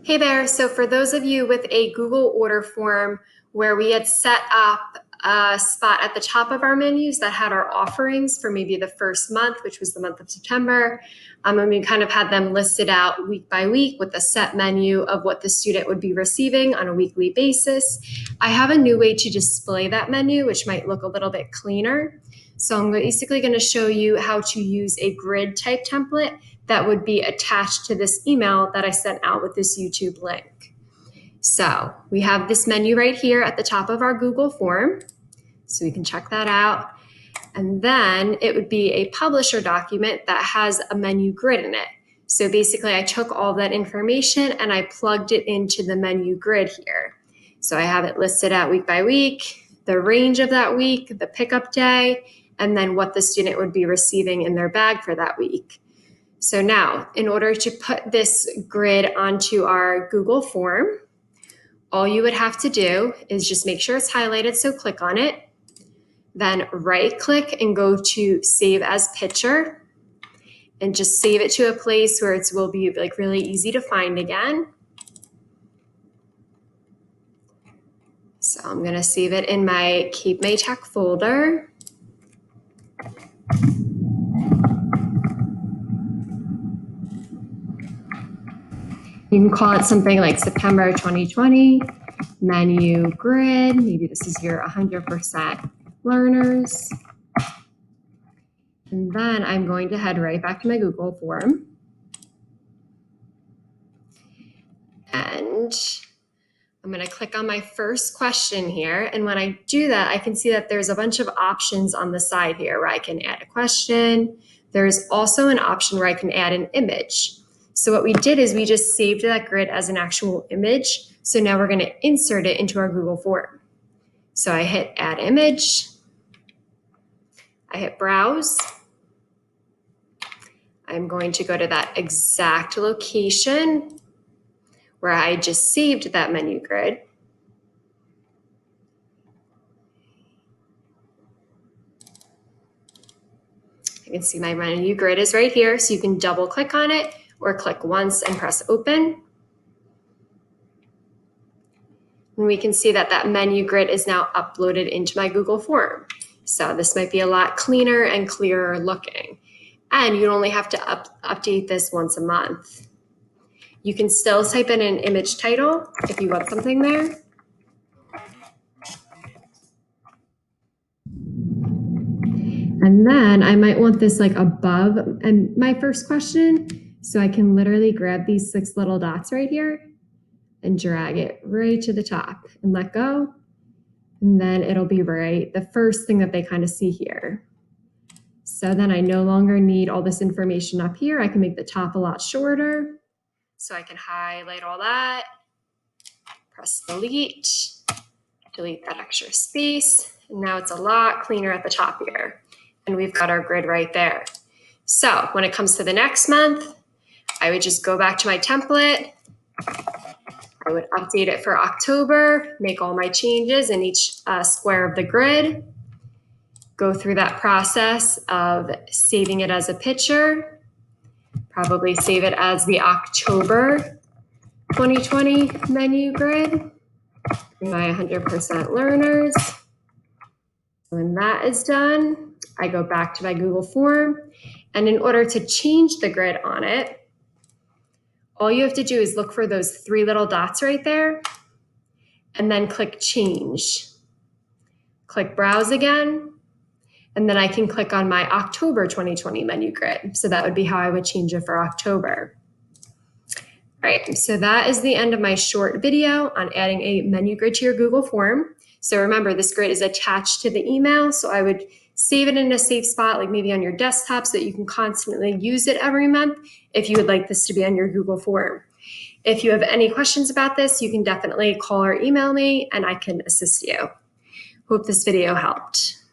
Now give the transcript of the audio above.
Hey there, so for those of you with a Google order form where we had set up a spot at the top of our menus that had our offerings for maybe the first month, which was the month of September, and we kind of had them listed out week by week with a set menu of what the student would be receiving on a weekly basis. I have a new way to display that menu, which might look a little bit cleaner. So I'm basically going to show you how to use a grid type template that would be attached to this email that I sent out with this YouTube link. So we have this menu right here at the top of our Google form. So we can check that out. And then it would be a publisher document that has a menu grid in it. So basically I took all that information and I plugged it into the menu grid here. So I have it listed out week by week, the range of that week, the pickup day, and then what the student would be receiving in their bag for that week. So now, in order to put this grid onto our Google form, all you would have to do is just make sure it's highlighted, so click on it. Then right-click and go to Save as Picture, and just save it to a place where it will be like really easy to find again. So I'm going to save it in my Keep My Tech folder. You can call it something like September 2020 menu grid. Maybe this is your 100% learners. And then I'm going to head right back to my Google form. And I'm going to click on my first question here. And when I do that, I can see that there's a bunch of options on the side here where I can add a question. There's also an option where I can add an image. So what we did is we just saved that grid as an actual image. So now we're going to insert it into our Google form. So I hit Add Image. I hit Browse. I'm going to go to that exact location where I just saved that menu grid. You can see my menu grid is right here, so you can double click on it or click once and press open. And we can see that that menu grid is now uploaded into my Google form. So this might be a lot cleaner and clearer looking. And you only have to update this once a month. You can still type in an image title if you want something there. And then I might want this like above and my first question. So I can literally grab these 6 little dots right here and drag it right to the top and let go. And then it'll be right, the first thing that they kind of see here. So then I no longer need all this information up here. I can make the top a lot shorter. So I can highlight all that, press delete, delete that extra space. And now it's a lot cleaner at the top here. And we've got our grid right there. So when it comes to the next month, I would just go back to my template. I would update it for October, make all my changes in each square of the grid, go through that process of saving it as a picture, probably save it as the October 2020 menu grid, my 100% learners. When that is done, I go back to my Google form, and in order to change the grid on it, all you have to do is look for those 3 little dots right there and then click Change. Click Browse again, and then I can click on my October 2020 menu grid. So that would be how I would change it for October. All right, so that is the end of my short video on adding a menu grid to your Google form. So remember, this grid is attached to the email, so I would save it in a safe spot, like maybe on your desktop so that you can constantly use it every month if you would like this to be on your Google form. If you have any questions about this, you can definitely call or email me and I can assist you. Hope this video helped.